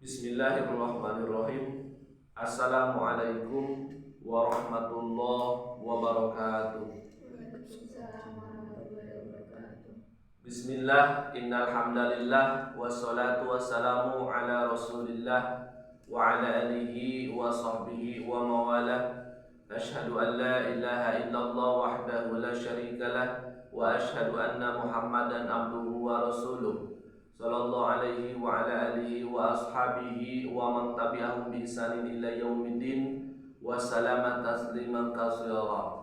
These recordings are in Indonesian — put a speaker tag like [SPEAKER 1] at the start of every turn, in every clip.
[SPEAKER 1] Bismillahirrahmanirrahim. Assalamualaikum warahmatullahi wabarakatuh. Bismillah, innal hamdalillah wassalatu wassalamu ala Rasulillah wa ala alihi wa sahbihi wa mawalah. Asyhadu an la ilaha illallah wahdahu la syarikalah wa asyhadu anna Muhammadan abduhu wa rasuluh. Sallallahu alaihi wa ala alihi wa ashabihi wa man tabi'ahum bi ihsanin ila yaumiddin wa salama tasliman katsira.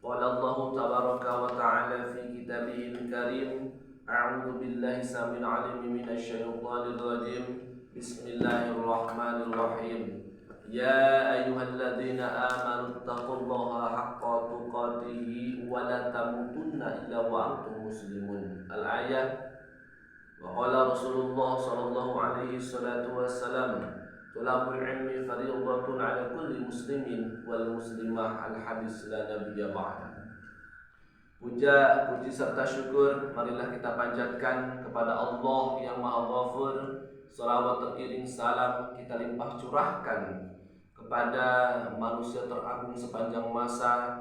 [SPEAKER 1] Qala Allah tabaraka wa ta'ala fi kitabihil karim. A'udzu billahi samil alim minasy syaithanir rajim. Bismillahirrahmanirrahim. Ya ayyuhalladzina amanu taqullaha haqqa tuqatih wa la tamutunna illa wa antum muslimun. Al-ayat. Wa qala Rasulullah sallallahu alaihi wasallam, "Thalabul ilmi fardhatun 'ala kulli muslimin wal muslimah." Al-hadis la nabiyya ba'da. Puja, puji serta syukur marilah kita panjatkan kepada Allah yang Maha Ghafur. Salawat teriring salam kita limpah curahkan kepada manusia teragung sepanjang masa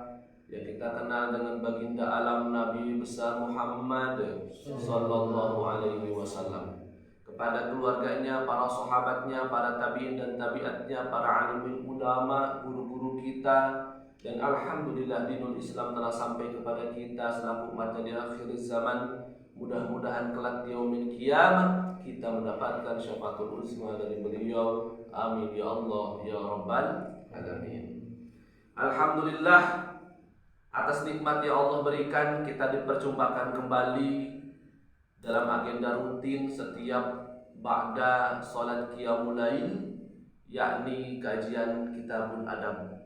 [SPEAKER 1] yang kita kenal dengan baginda alam Nabi besar Muhammad sallallahu alaihi wasallam, kepada keluarganya, para sahabatnya, para tabi'in dan tabi'atnya, para alimul ulama, guru-guru kita, dan alhamdulillah dinul Islam telah sampai kepada kita selaku umatnya di akhir zaman. Mudah-mudahan kelak di yaumil kiamat kita mendapatkan syafaatul uzma dari beliau. Amin ya Allah ya rabbal alamin. Alhamdulillah atas nikmat yang Allah berikan, kita diperjumpakan kembali dalam agenda rutin setiap ba'da salat qiyamul lail, yakni kajian Kitabul Adab.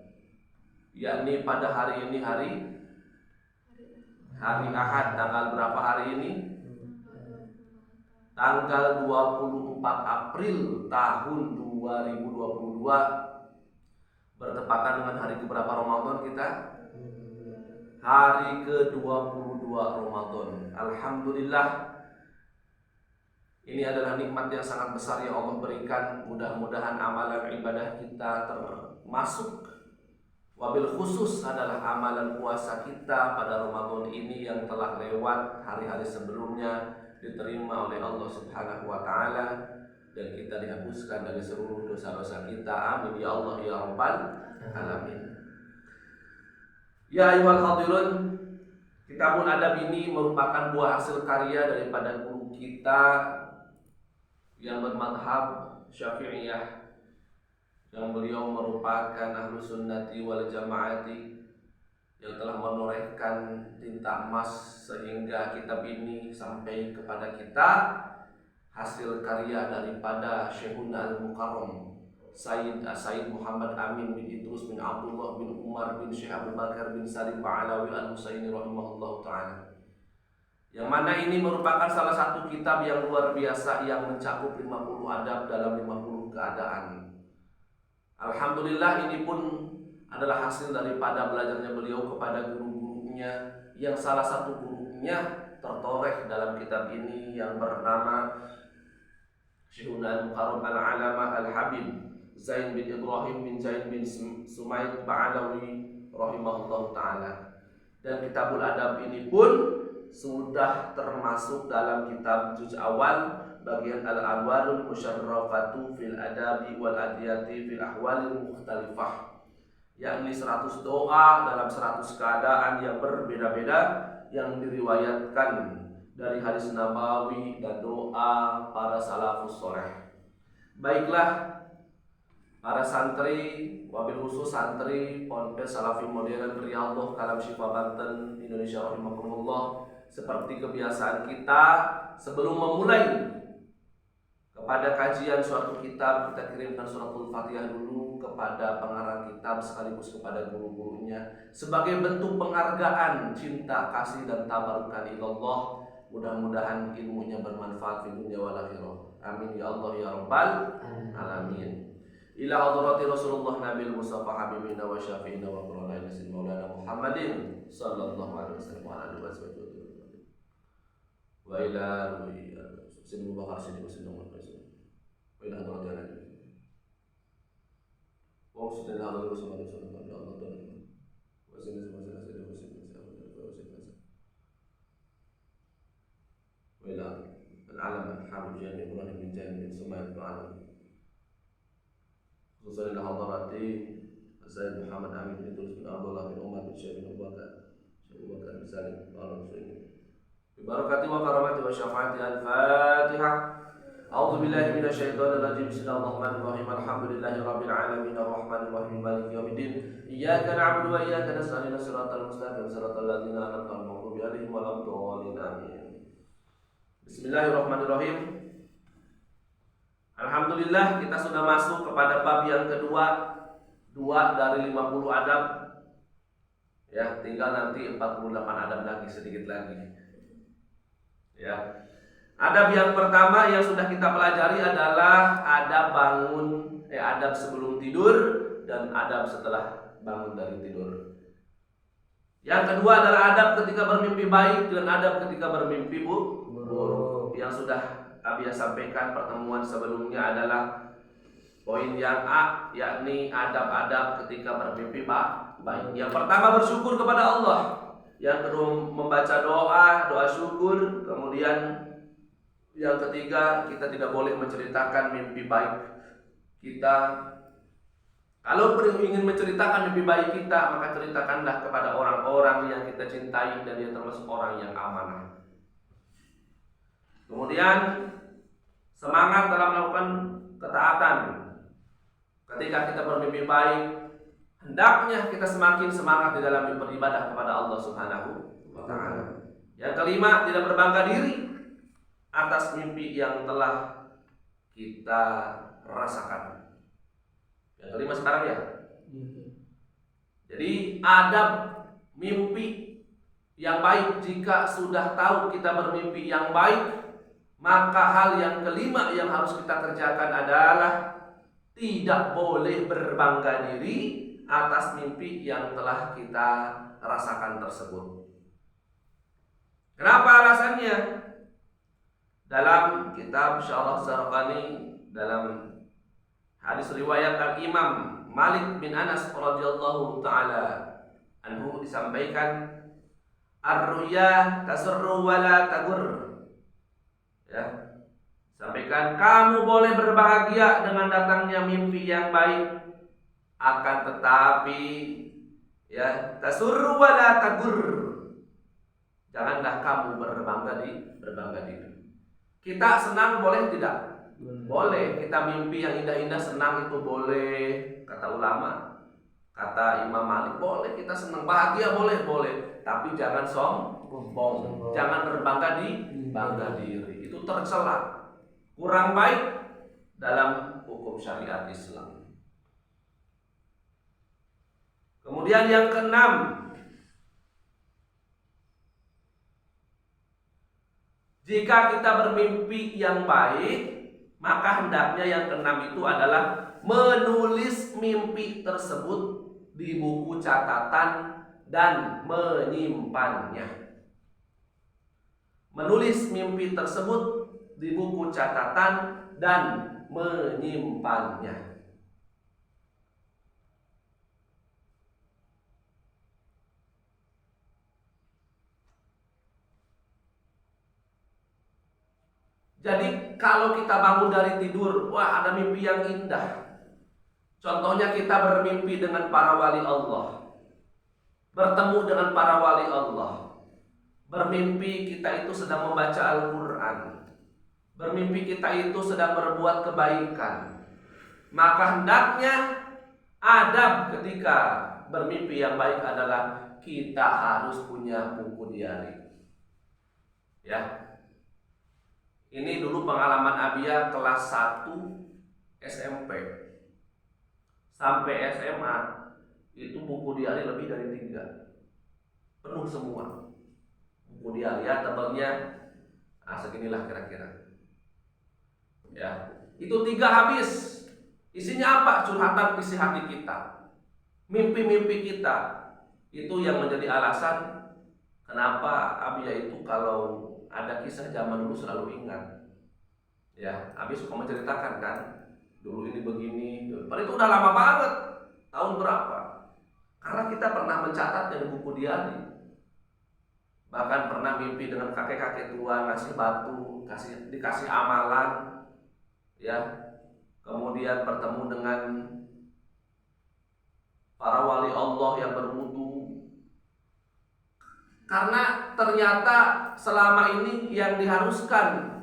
[SPEAKER 1] Yakni pada hari ini hari Ahad, tanggal berapa hari ini? Tanggal 24 April tahun 2022, bertepatan dengan hari keberapa Ramadan kita? Hari ke-22 Ramadan. Alhamdulillah, ini adalah nikmat yang sangat besar yang Allah berikan. Mudah-mudahan amalan ibadah kita termasuk, wabil khusus adalah amalan puasa kita pada Ramadan ini yang telah lewat hari-hari sebelumnya, diterima oleh Allah Subhanahu wa ta'ala, dan kita dihapuskan dari seluruh dosa-dosa kita. Amin ya Allah ya rabbal alamin. Ya ayyuhal hadirun, Kitabul Adab ini merupakan buah hasil karya daripada guru kita yang bermadhab Syafi'iyah, yang beliau merupakan ahlu sunnati wal jamaati, yang telah menorehkan tinta emas sehingga kitab ini sampai kepada kita, hasil karya daripada Syekhuna Al-Mukarram Sayyid Muhammad Amin bin Idrus bin Abdullah bin Umar bin Syekh Abu Bakar bin Salim Ba'alawi Al-Husaini rahimahullah ta'ala, yang mana ini merupakan salah satu kitab yang luar biasa yang mencakup 50 adab dalam 50 keadaan. Alhamdulillah, ini pun adalah hasil daripada belajarnya beliau kepada guru-gurunya, yang salah satu gurunya tertoreh dalam kitab ini yang bernama Syekhuna Al-Mukarram Al-Alama Al-Habib Zain bin Ibrahim bin Zain bin Sumaid Ba'alawi rahimahullah ta'ala. Dan Kitabul Adab ini pun sudah termasuk dalam kitab juz awal bagian Al-Anwarul Musyarrafatu fil Adabi wal Adiyati fil Ahwalil Mukhtalifah, yakni 100 doa dalam 100 keadaan yang berbeda-beda yang diriwayatkan dari hadis nabawi dan doa para salafus soleh. Baiklah para santri, wabil khusus santri Ponpes Salafi Modern Riyadhah Kalam Syifa Banten Indonesia rahimakumullah, seperti kebiasaan kita sebelum memulai kepada kajian suatu kitab, kita kirimkan suratul Fatihah dulu kepada pengarang kitab sekaligus kepada guru-gurunya sebagai bentuk penghargaan, cinta, kasih dan tabarukan ilallah. Mudah-mudahan ilmunya bermanfaat di dunia wal akhirah. Amin ya Allah ya rabbal alamin. Ila hadrati Rasulullah Nabil Mustafa Habibina wa Syafi'ina wa Qur'ana Nabi Maulana Muhammadin sallallahu alaihi wasallam wa alihi wasallam wa ila ruhi Sini Bakar sini. وإلى حضرتنا وأوصل إلى حضرة رسول الله صلى الله عليه وسلم وإلى العلم الحامد الجامع إبراهيم بن جامع بن سمية بن علم خصوصا إلى حضرة السيد محمد أمين بن إدريس بن عبد الله بن عمر بن شيخ بن أبو بكر بن سالم وعلى المسلمين ببركة وكرامة وشفاعة الفاتحة. أعوذ بالله من الشيطان الرجيم. بسم الله الرحمن الرحيم. الحمد لله رب العالمين الرحمن الرحيم مالك يوم الدين. إياك نعبد وإياك نستعين صراط المستقيم صراط الذين أنعمت عليهم غير المغضوب عليهم ولا الضالين آمين. Bismillahirrahmanirrahim. Alhamdulillah, kita sudah masuk kepada bab yang kedua, 2 dari 50 adab. Ya, tinggal nanti 48 adab lagi, sedikit lagi. Ya. Adab yang pertama yang sudah kita pelajari adalah adab adab sebelum tidur dan adab setelah bangun dari tidur. Yang kedua adalah adab ketika bermimpi baik dan adab ketika bermimpi buruk. Yang sudah Abia sampaikan pertemuan sebelumnya adalah poin yang A, yakni adab-adab ketika bermimpi baik. Yang pertama bersyukur kepada Allah. Yang kedua membaca doa syukur. Kemudian yang ketiga, kita tidak boleh menceritakan mimpi baik kita. Kalau ingin menceritakan mimpi baik kita, maka ceritakanlah kepada orang-orang yang kita cintai dan yang termasuk orang yang amanah. Kemudian semangat dalam melakukan ketaatan. Ketika kita bermimpi baik, hendaknya kita semakin semangat di dalam beribadah kepada Allah Subhanahu wa Ta'ala. Yang kelima, tidak berbangga diri atas mimpi yang telah kita rasakan. Yang kelima sekarang ya. Jadi adab mimpi yang baik, jika sudah tahu kita bermimpi yang baik, maka hal yang kelima yang harus kita kerjakan adalah tidak boleh berbangga diri atas mimpi yang telah kita rasakan tersebut. Kenapa alasannya? Dalam kitab Syarah Zarqani, dalam hadis riwayat Al-Imam Malik bin Anas radhiyallahu taala anhu disampaikan, ar-ru'ya tasurru wa la tagur. Ya. Sampaikan, kamu boleh berbahagia dengan datangnya mimpi yang baik, akan tetapi ya, tasurru wa la tagur. Janganlah kamu berbangga diri. Kita senang boleh tidak? Boleh. Kita mimpi yang indah-indah senang itu boleh. Kata ulama, kata Imam Malik, boleh kita senang, bahagia boleh. Tapi jangan sombong, jangan berbangga diri. Itu tercela, kurang baik dalam hukum syariat Islam. Kemudian yang keenam, jika kita bermimpi yang baik, maka hendaknya yang keenam itu adalah menulis mimpi tersebut di buku catatan dan menyimpannya. Menulis mimpi tersebut di buku catatan dan menyimpannya. Jadi kalau kita bangun dari tidur, wah ada mimpi yang indah. Contohnya kita bermimpi dengan para wali Allah, bertemu dengan para wali Allah. Bermimpi kita itu sedang membaca Al-Quran, bermimpi kita itu sedang berbuat kebaikan. Maka hendaknya adab ketika bermimpi yang baik adalah kita harus punya buku diari. Ya. Ini dulu pengalaman Abia kelas 1 SMP sampai SMA, itu buku diari lebih dari 3, penuh semua buku diari. Ya, tebalnya seginilah kira-kira. Ya, itu 3 habis. Isinya apa? Curhatan isi hati kita, mimpi-mimpi kita. Itu yang menjadi alasan kenapa Abia itu kalau ada kisah zaman dulu selalu ingat. Ya, Abi suka menceritakan kan, dulu ini begini, padahal itu udah lama banget, tahun berapa? Karena kita pernah mencatatnya di buku diari. Bahkan pernah mimpi dengan kakek-kakek tua ngasih batu, dikasih amalan, ya. Kemudian bertemu dengan para wali Allah yang berwudu. Karena ternyata selama ini yang diharuskan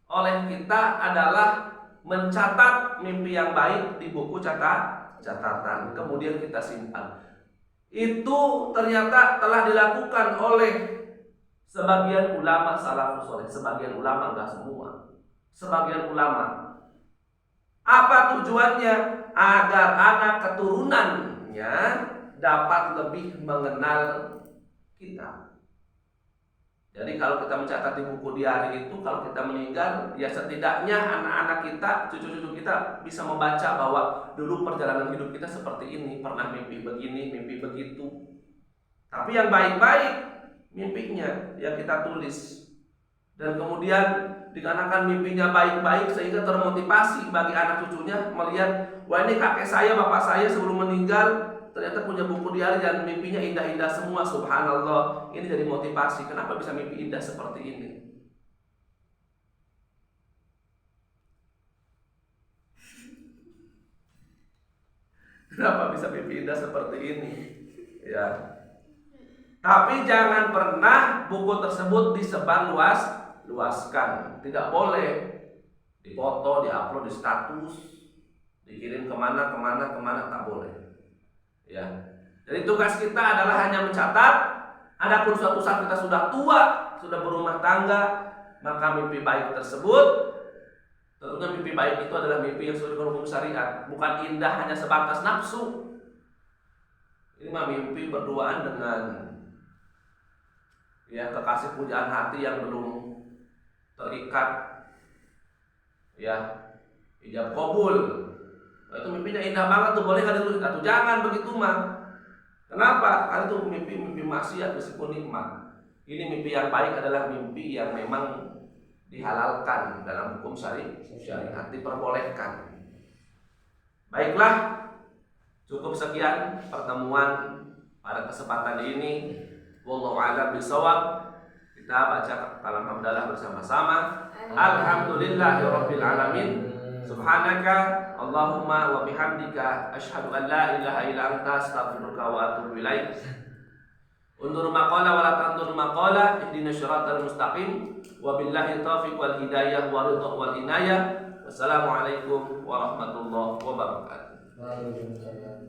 [SPEAKER 1] oleh kita adalah mencatat mimpi yang baik di buku catatan, kemudian kita simpan. Itu ternyata telah dilakukan oleh sebagian ulama salafus saleh, sebagian ulama, enggak semua, sebagian ulama. Apa tujuannya? Agar anak keturunannya dapat lebih mengenal kita. Jadi kalau kita mencatat di buku diari itu, kalau kita meninggal, ya setidaknya anak-anak kita, cucu-cucu kita bisa membaca bahwa dulu perjalanan hidup kita seperti ini, pernah mimpi begini, mimpi begitu. Tapi yang baik-baik mimpinya yang kita tulis. Dan kemudian dikarenakan mimpinya baik-baik sehingga termotivasi bagi anak cucunya melihat, wah ini kakek saya, bapak saya sebelum meninggal ternyata punya buku diari dan mimpinya indah-indah semua, subhanallah. Ini jadi motivasi, kenapa bisa mimpi indah seperti ini. Kenapa bisa mimpi indah seperti ini? Ya. Tapi jangan pernah buku tersebut disebarluaskan. Tidak boleh dipoto, diupload di status, dikirim kemana, tak boleh. Ya. Jadi tugas kita adalah hanya mencatat. Adapun suatu saat kita sudah tua, sudah berumah tangga, maka mimpi baik tersebut, tentunya mimpi baik itu adalah mimpi yang sesuai dengan hukum syariat, bukan indah hanya sebatas nafsu. Ini mah mimpi berduaan dengan ya kekasih pujaan hati yang belum terikat, ya ijab kabul. Nah, itu mimpinya indah banget tuh, boleh kan itu? Atau jangan begitu mah. Kenapa? Karena itu mimpi maksiat meskipun nikmat. Ini mimpi yang baik adalah mimpi yang memang dihalalkan dalam hukum syariat, diperbolehkan. Baiklah, cukup sekian pertemuan pada kesempatan ini. Wallahu a'lam bishawab. Kita baca kalam hamdalah bersama-sama. Alhamdulillahirabbil alamin. Subhanaka Allahumma wa bihamdika asyhadu an la ilaha illa anta astaghfiruka wa atubu ilaik. Undur maqala wa la tandur maqala ihdinas siratal mustaqim wa billahi taufiq wal hidayah wa ridha wal inayah. Wassalamualaikum warahmatullahi wabarakatuh.
[SPEAKER 2] Waalaikumsalam.